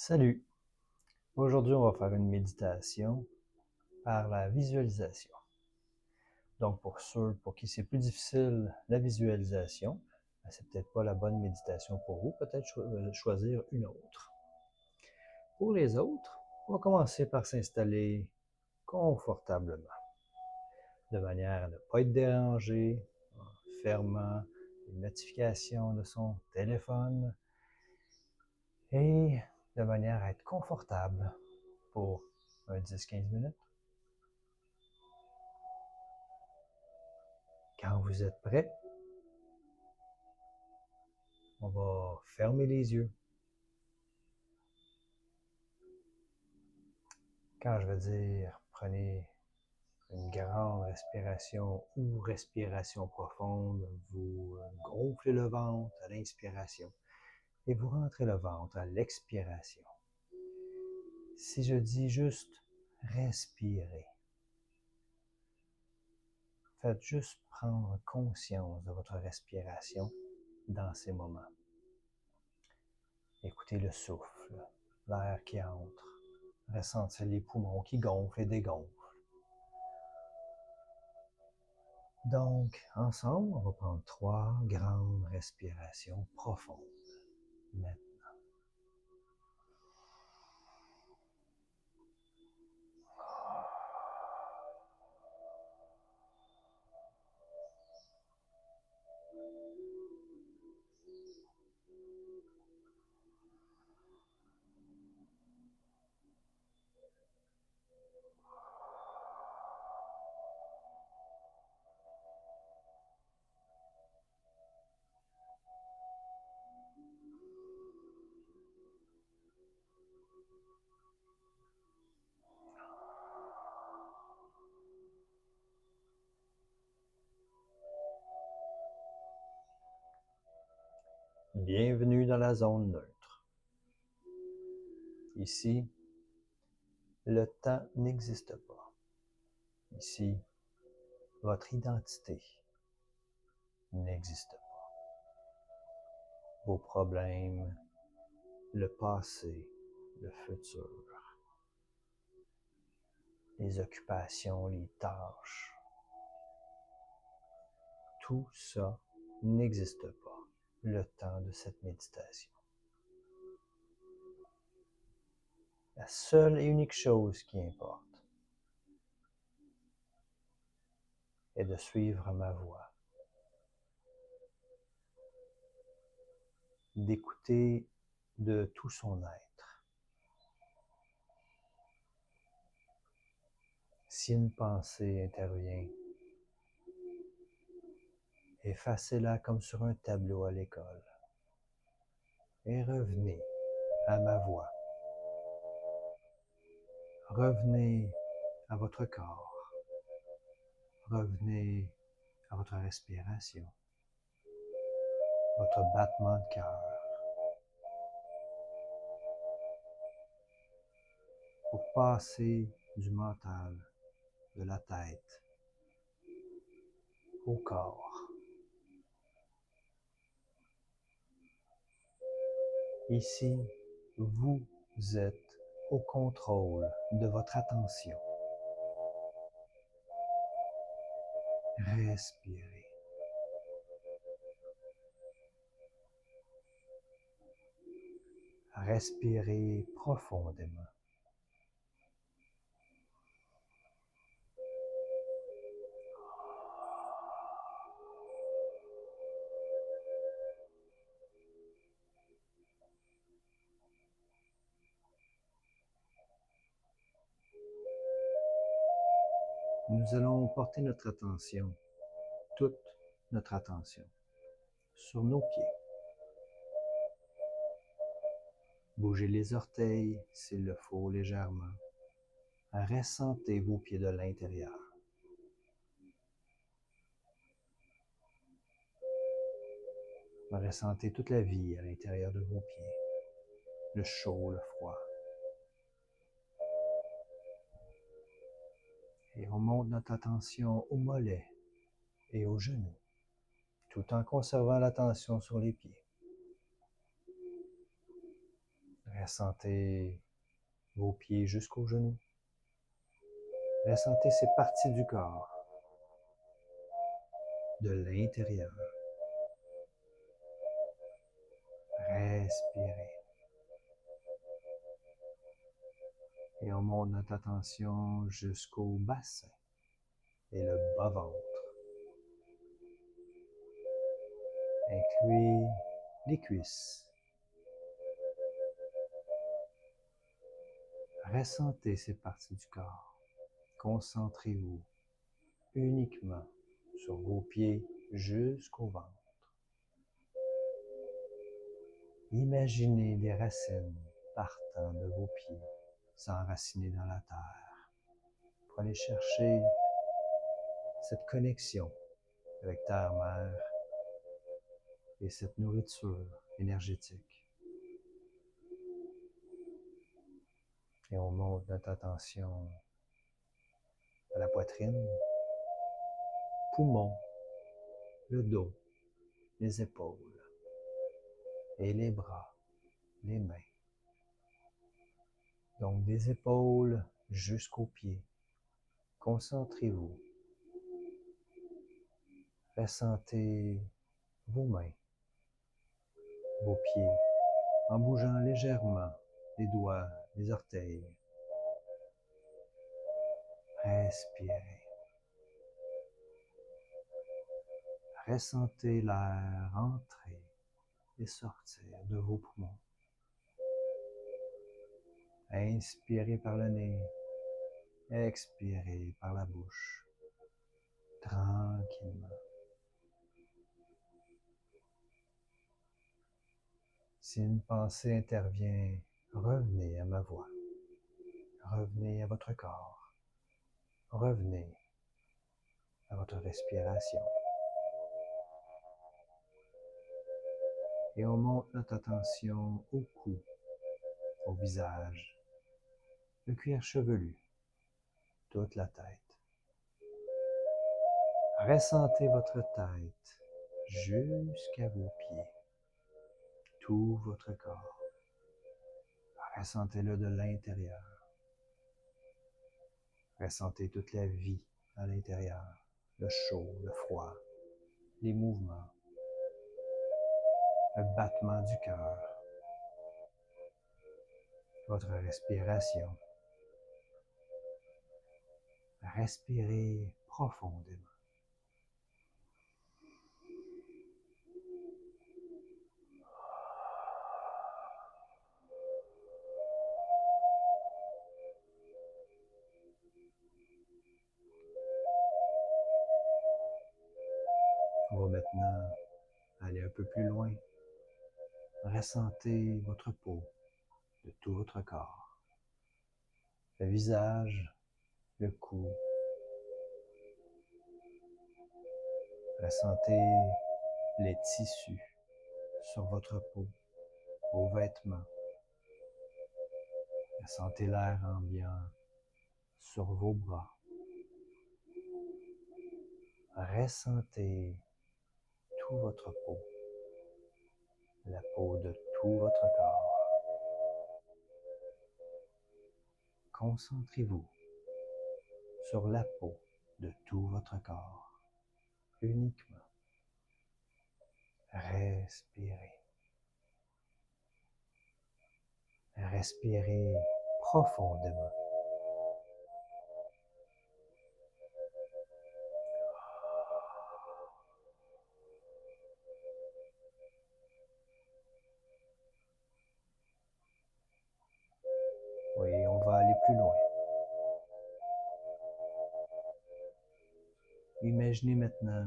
Salut! Aujourd'hui, on va faire une méditation par la visualisation. Donc, pour qui c'est plus difficile la visualisation, c'est peut-être pas la bonne méditation pour vous, peut-être choisir une autre. Pour les autres, on va commencer par s'installer confortablement, de manière à ne pas être dérangé, en fermant les notifications de son téléphone et de manière à être confortable pour un 10-15 minutes. Quand vous êtes prêt, on va fermer les yeux. Quand je vais dire, prenez une grande respiration ou respiration profonde, vous gonflez le ventre à l'inspiration et vous rentrez le ventre à l'expiration. Si je dis juste respirez, faites juste prendre conscience de votre respiration dans ces moments. Écoutez le souffle, l'air qui entre, ressentir les poumons qui gonflent et dégonflent. Donc, ensemble, on va prendre 3 grandes respirations profondes. Maintenant. Bienvenue dans la zone neutre. Ici, le temps n'existe pas. Ici, votre identité n'existe pas. Vos problèmes, le passé, le futur, les occupations, les tâches, tout ça n'existe pas le temps de cette méditation. La seule et unique chose qui importe est de suivre ma voix, d'écouter de tout son être. Si une pensée intervient, effacez-la comme sur un tableau à l'école et revenez à ma voix. Revenez à votre corps. Revenez à votre respiration, votre battement de cœur. Pour passer du mental, de la tête, au corps. Ici, vous êtes au contrôle de votre attention. Respirez. Respirez profondément. Nous allons porter notre attention, toute notre attention, sur nos pieds. Bougez les orteils s'il le faut légèrement. Ressentez vos pieds de l'intérieur. Ressentez toute la vie à l'intérieur de vos pieds, le chaud, le froid. Et on monte notre attention aux mollets et aux genoux, tout en conservant l'attention sur les pieds. Ressentez vos pieds jusqu'aux genoux. Ressentez ces parties du corps, de l'intérieur. Respirez. Et on monte notre attention jusqu'au bassin et le bas-ventre. Incluez les cuisses. Ressentez ces parties du corps. Concentrez-vous uniquement sur vos pieds jusqu'au ventre. Imaginez des racines partant de vos pieds, s'enraciner dans la terre, pour aller chercher cette connexion avec terre-mère et cette nourriture énergétique. Et on monte notre attention à la poitrine, poumons, le dos, les épaules et les bras, les mains. Donc des épaules jusqu'aux pieds. Concentrez-vous. Ressentez vos mains, vos pieds, en bougeant légèrement les doigts, les orteils. Respirez. Ressentez l'air entrer et sortir de vos poumons. Inspirez par le nez, expirez par la bouche, tranquillement. Si une pensée intervient, revenez à ma voix. Revenez à votre corps. Revenez à votre respiration. Et on monte notre attention au cou, au visage, le cuir chevelu, toute la tête. Ressentez votre tête jusqu'à vos pieds, tout votre corps. Ressentez-le de l'intérieur. Ressentez toute la vie à l'intérieur, le chaud, le froid, les mouvements, le battement du cœur, votre respiration. Respirez profondément. On va maintenant aller un peu plus loin. Ressentez votre peau de tout votre corps. Le visage, le cou. Ressentez les tissus sur votre peau, vos vêtements. Ressentez l'air ambiant sur vos bras. Ressentez toute votre peau, la peau de tout votre corps. Concentrez-vous sur la peau de tout votre corps, uniquement. Respirez. Respirez profondément. Oui, on va aller plus loin. Imaginez maintenant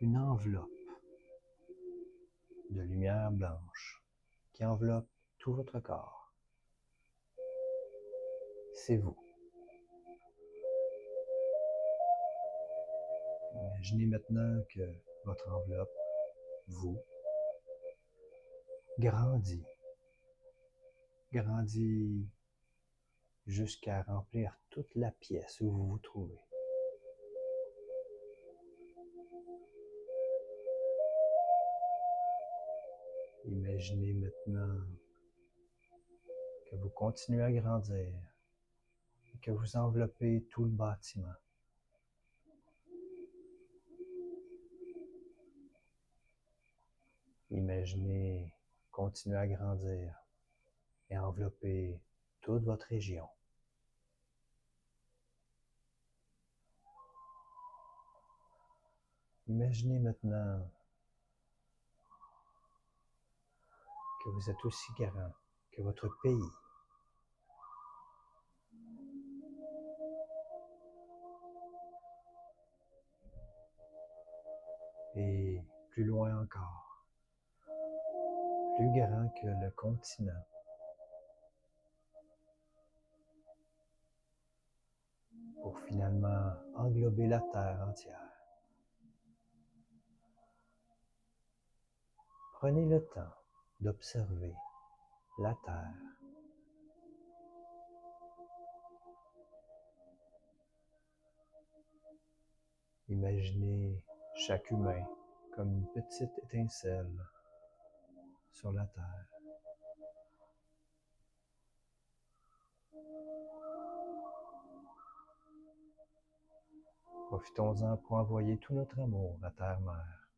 une enveloppe de lumière blanche qui enveloppe tout votre corps. C'est vous. Imaginez maintenant que votre enveloppe, vous, grandit jusqu'à remplir toute la pièce où vous vous trouvez. Imaginez maintenant que vous continuez à grandir et que vous enveloppez tout le bâtiment. Imaginez continuer à grandir et envelopper toute votre région. Imaginez maintenant que vous êtes aussi grand que votre pays. Et plus loin encore, plus grand que le continent. Pour finalement englober la Terre entière. Prenez le temps d'observer la Terre. Imaginez chaque humain comme une petite étincelle sur la Terre. Profitons-en pour envoyer tout notre amour à Terre-Mère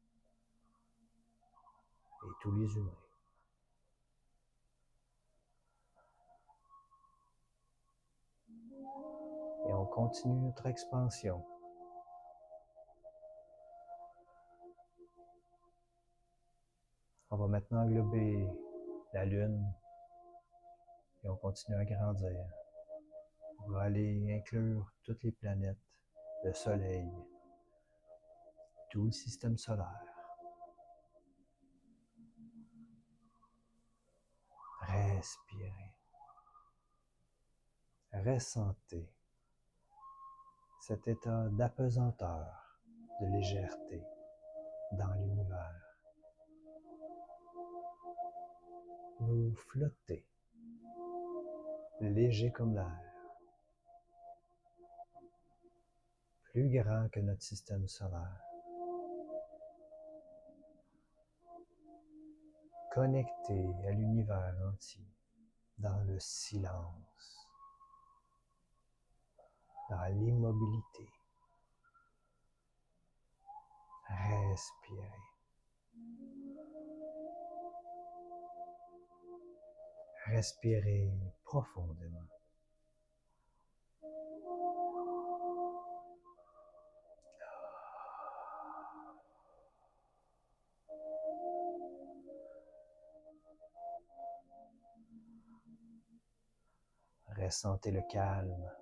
et tous les humains. Et on continue notre expansion. On va maintenant englober la Lune et on continue à grandir. On va aller inclure toutes les planètes, le Soleil, tout le système solaire. Respirez. Ressentez cet état d'apesanteur, de légèreté dans l'univers. Vous flottez, léger comme l'air, plus grand que notre système solaire. Connecté à l'univers entier, dans le silence, dans l'immobilité. Respirez. Respirez profondément. Ressentez le calme.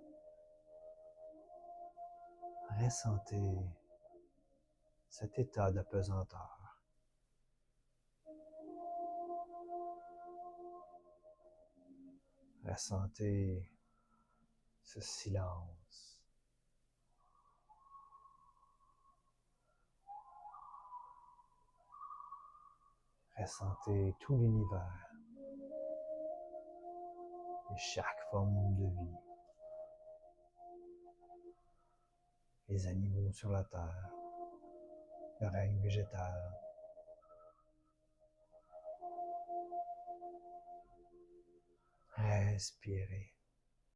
Ressentez cet état d'apesanteur. Ressentez ce silence. Ressentez tout l'univers et chaque forme de vie. Les animaux sur la terre, le règne végétal. Respirez.